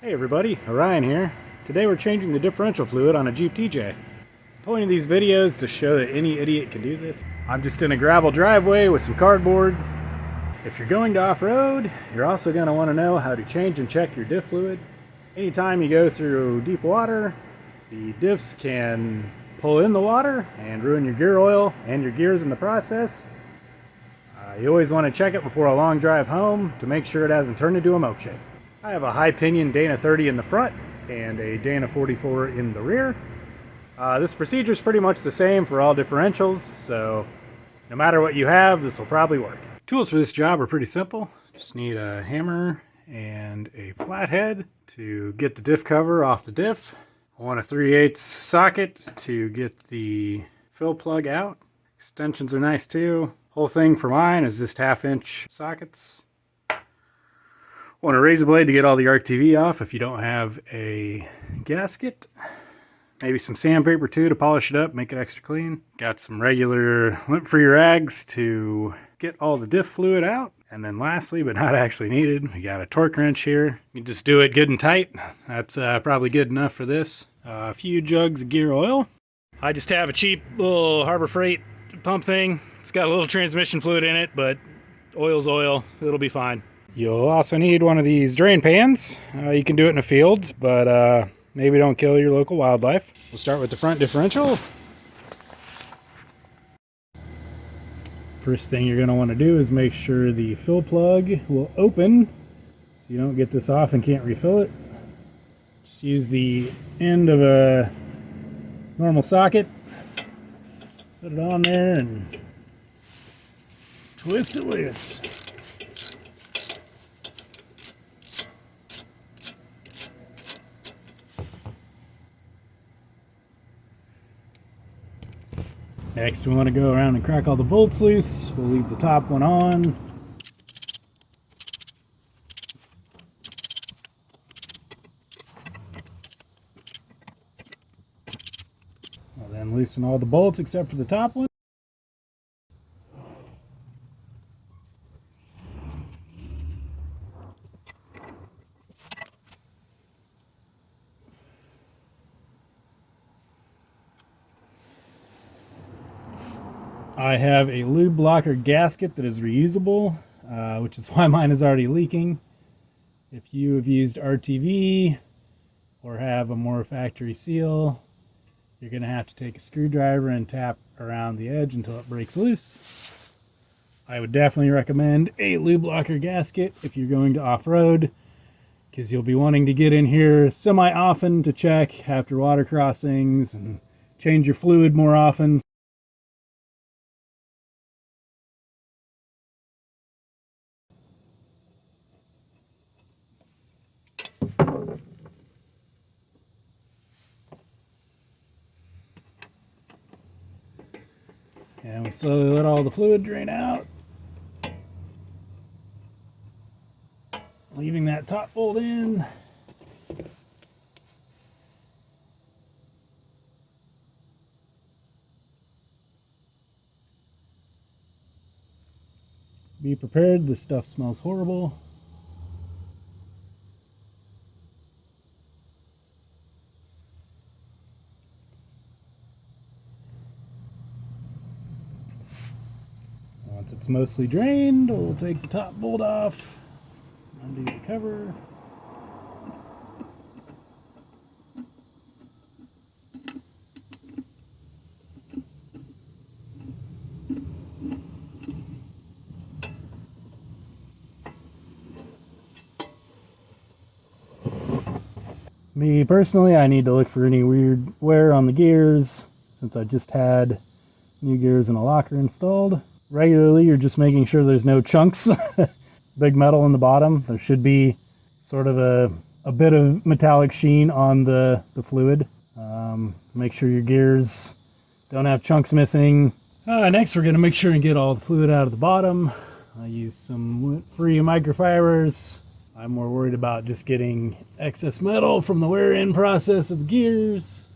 Hey everybody, Orion here. Today we're changing the differential fluid on a Jeep TJ. The point of these videos to show that any idiot can do this. I'm just in a gravel driveway with some cardboard. If you're going to off-road, you're also going to want to know how to change and check your diff fluid. Anytime you go through deep water, the diffs can pull in the water and ruin your gear oil and your gears in the process. You always want to check it before a long drive home to make sure it hasn't turned into a milkshake. I have a high pinion Dana 30 in the front and a Dana 44 in the rear. This procedure is pretty much the same for all differentials, so no matter what you have, this will probably work. Tools for this job are pretty simple. Just need a hammer and a flathead to get the diff cover off the diff. I want a 3/8 socket to get the fill plug out. Extensions are nice too. Whole thing for mine is just 1/2-inch sockets. Want a razor blade to get all the RTV off if you don't have a gasket. Maybe some sandpaper too to polish it up, make it extra clean. Got some regular lint-free rags to get all the diff fluid out. And then lastly, but not actually needed, we got a torque wrench here. You just do it good and tight. That's probably good enough for this. A few jugs of gear oil. I just have a cheap little Harbor Freight pump thing. It's got a little transmission fluid in it, but oil's oil. It'll be fine. You'll also need one of these drain pans. You can do it in a field, but maybe don't kill your local wildlife. We'll start with the front differential. First thing you're going to want to do is make sure the fill plug will open so you don't get this off and can't refill it. Just use the end of a normal socket, put it on there and twist it loose. Next, we want to go around and crack all the bolts loose. We'll leave the top one on. We'll then loosen all the bolts except for the top one. I have a lube blocker gasket that is reusable, which is why mine is already leaking. If you have used RTV or have a more factory seal, you're going to have to take a screwdriver and tap around the edge until it breaks loose. I would definitely recommend a lube blocker gasket if you're going to off-road, because you'll be wanting to get in here semi-often to check after water crossings and change your fluid more often. And we slowly let all the fluid drain out, leaving that top bolt in. Be prepared, this stuff smells horrible. Once it's mostly drained, we'll take the top bolt off, undo the cover. Me personally, I need to look for any weird wear on the gears since I just had new gears in a locker installed. Regularly, you're just making sure there's no chunks, big metal in the bottom. There should be sort of a bit of metallic sheen on the fluid. Make sure your gears don't have chunks missing. Next, we're going to make sure and get all the fluid out of the bottom. I use some free microfibers. I'm more worried about just getting excess metal from the wear-in process of the gears.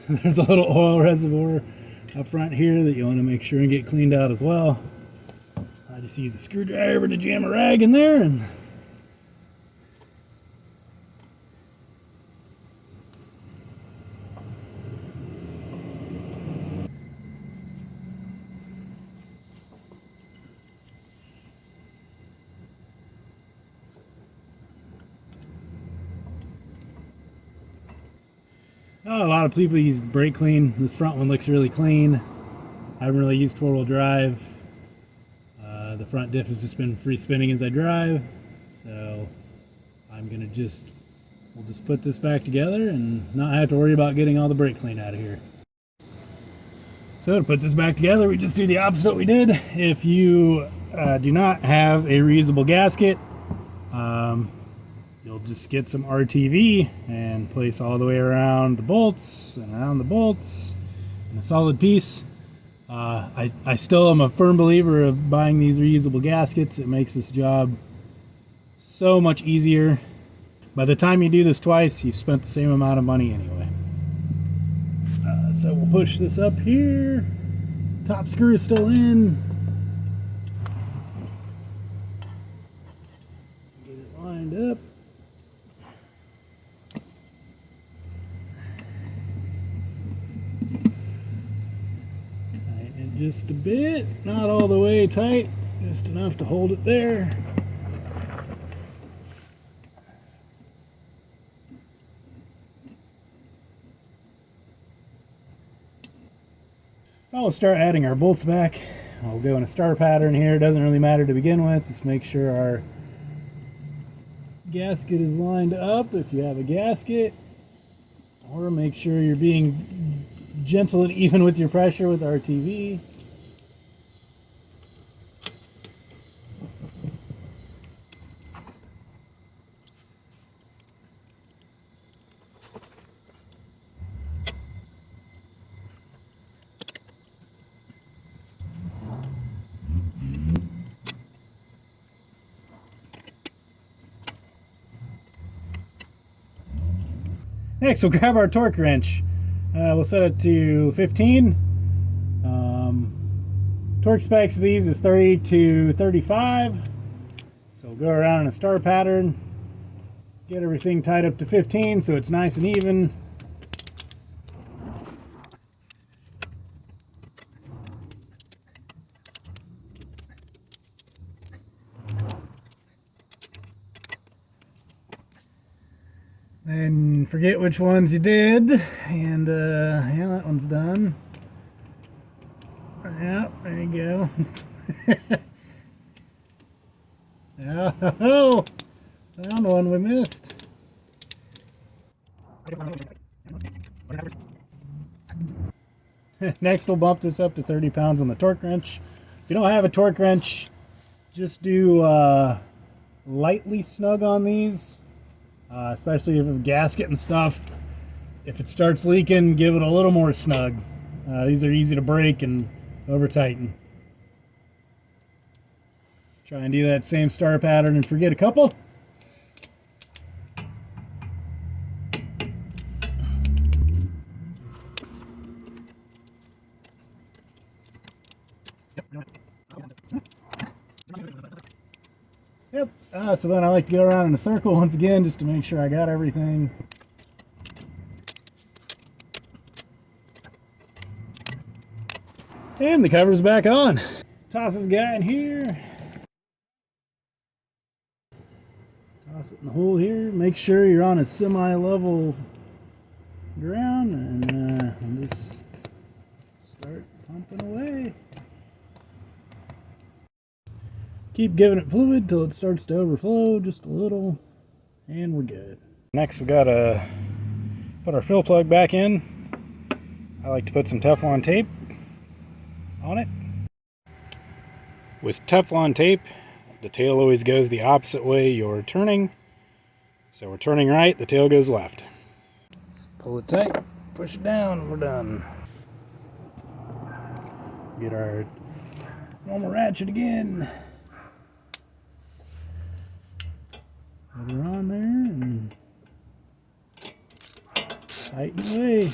There's a little oil reservoir up front here that you want to make sure and get cleaned out as well. I just use a screwdriver to jam a rag in there and Oh, a lot of people use brake clean. This front one looks really clean. I haven't really used four-wheel drive. The front diff has just been free spinning as I drive. So I'm gonna we'll just put this back together and not have to worry about getting all the brake clean out of here. So to put this back together, we just do the opposite of what we did. If you do not have a reusable gasket, you'll just get some RTV and place all the way around the bolts and around the bolts in a solid piece. I still am a firm believer of buying these reusable gaskets. It makes this job so much easier. By the time you do this twice, you've spent the same amount of money anyway. So we'll push this up here. Top screw is still in. Get it lined up. Tighten it just a bit, not all the way tight, just enough to hold it there. I'll start adding our bolts back. I'll go in a star pattern here. It doesn't really matter to begin with. Just make sure our gasket is lined up if you have a gasket. Or make sure you're being gentle and even with your pressure with RTV. Next, we'll grab our torque wrench. We'll set it to 15. Torque specs of these is 30 to 35. So we'll go around in a star pattern, get everything tied up to 15 so it's nice and even. Then forget which ones you did, and yeah, that one's done. Yeah, there you go. Oh, found one we missed. Next, we'll bump this up to 30 pounds on the torque wrench. If you don't have a torque wrench, just do lightly snug on these. Especially if you have gasket and stuff. If it starts leaking, give it a little more snug. These are easy to break and over tighten. Try and do that same star pattern and forget a couple. Yep. So then I like to go around in a circle once again just to make sure I got everything. And the cover's back on. Toss this guy in here. Toss it in the hole here. Make sure you're on a semi-level ground and just start pumping away. Keep giving it fluid till it starts to overflow just a little, and we're good. Next, we gotta put our fill plug back in. I like to put some Teflon tape on it. With Teflon tape, the tail always goes the opposite way you're turning. So we're turning right, the tail goes left. Pull it tight, push it down, we're done. Get our normal ratchet again. Put her on there and tighten away.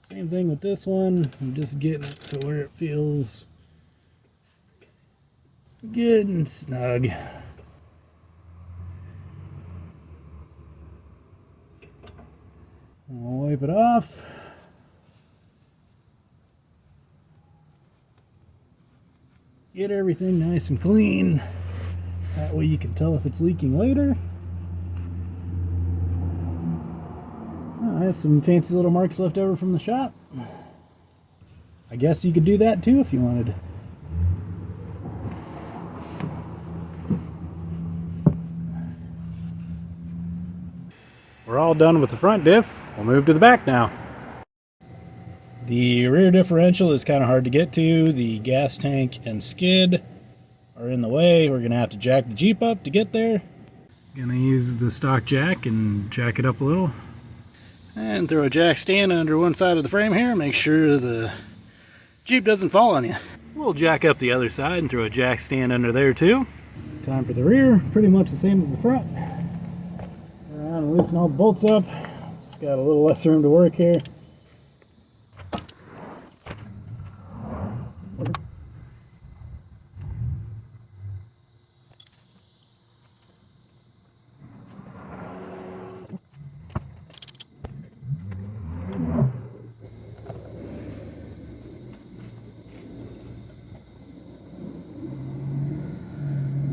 Same thing with this one. I'm just getting it to where it feels good and snug. I'll wipe it off. Get everything nice and clean. That way you can tell if it's leaking later. I have some fancy little marks left over from the shop. I guess you could do that too if you wanted. We're all done with the front diff. We'll move to the back now. The rear differential is kind of hard to get to. The gas tank and skid are in the way. We're going to have to jack the Jeep up to get there. Gonna use the stock jack and jack it up a little. And throw a jack stand under one side of the frame here. Make sure the Jeep doesn't fall on you. We'll jack up the other side and throw a jack stand under there too. Time for the rear. Pretty much the same as the front. Around and loosen all the bolts up. Just got a little less room to work here.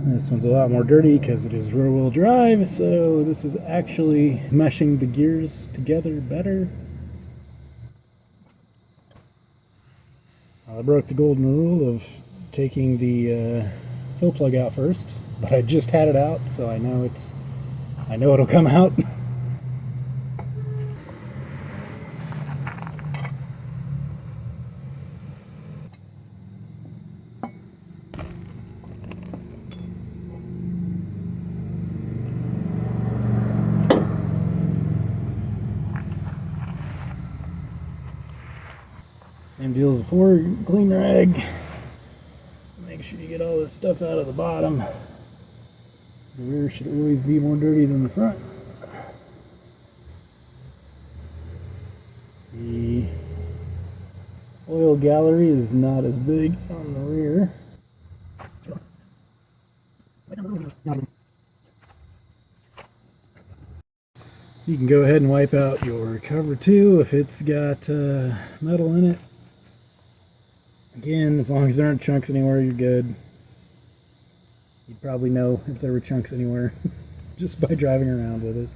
This one's a lot more dirty because it is rear-wheel drive, so this is actually meshing the gears together better. I broke the golden rule of taking the fill plug out first, but I just had it out, so I know it'll come out. Same deal as before, clean rag. Make sure you get all this stuff out of the bottom. The rear should always be more dirty than the front. The oil gallery is not as big on the rear. You can go ahead and wipe out your cover too if it's got metal in it. Again, as long as there aren't chunks anywhere, you're good. You'd probably know if there were chunks anywhere just by driving around with it.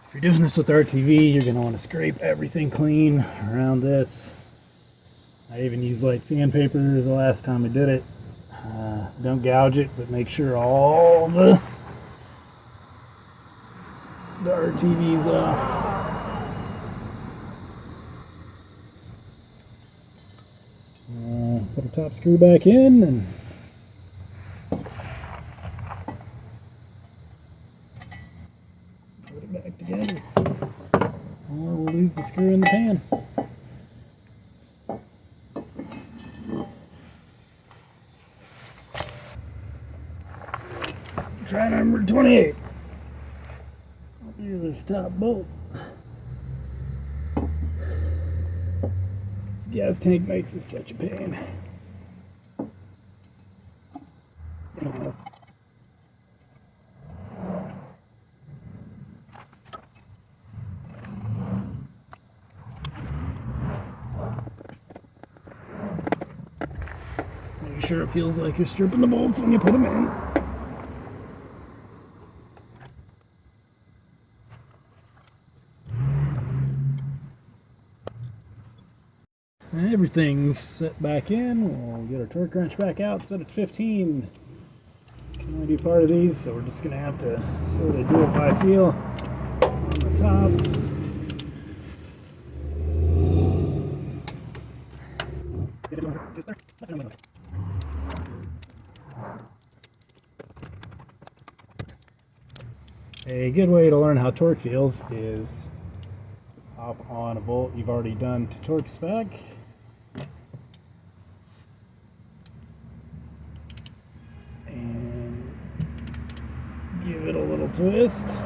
If you're doing this with RTV, you're going to want to scrape everything clean around this. I even used light sandpaper the last time I did it. Don't gouge it, but make sure all the RTV's off. Put a top screw back in and put it back together. Or we'll lose the screw in the pan. Try number 28. Here's this top bolt. This gas tank makes this such a pain. Make sure it feels like you're stripping the bolts when you put them in. Everything's set back in. We'll get our torque wrench back out, set it to 15. Can only do part of these, so we're just going to have to sort of do it by feel on the top. A good way to learn how torque feels is hop on a bolt you've already done to torque spec. And give it a little twist.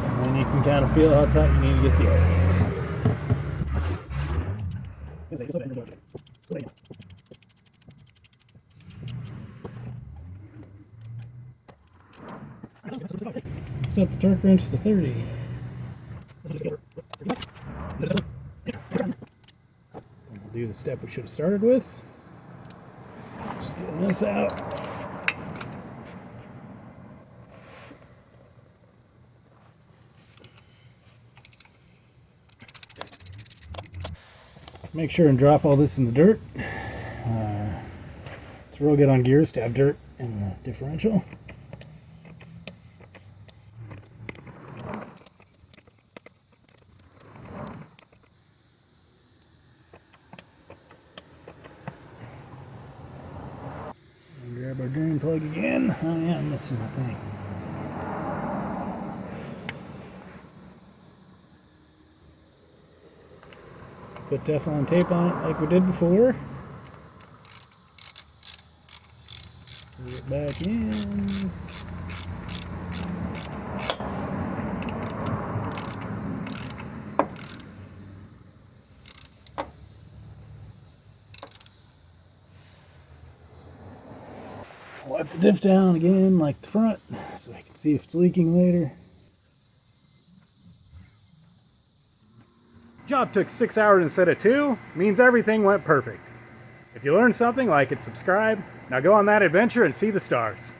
And then you can kind of feel how tight you need to get the openings. Set the torque wrench to 30. We'll do the step we should have started with. Just getting this out. Make sure and drop all this in the dirt. It's real good on gears to have dirt in the differential. Grab our drain plug again. Oh yeah, I'm missing a thing. Put Teflon tape on it like we did before. Screw it back in. Wipe the diff down again like the front so I can see if it's leaking later. Job took 6 hours instead of 2, means everything went perfect. If you learned something, like it, subscribe. Now go on that adventure and see the stars.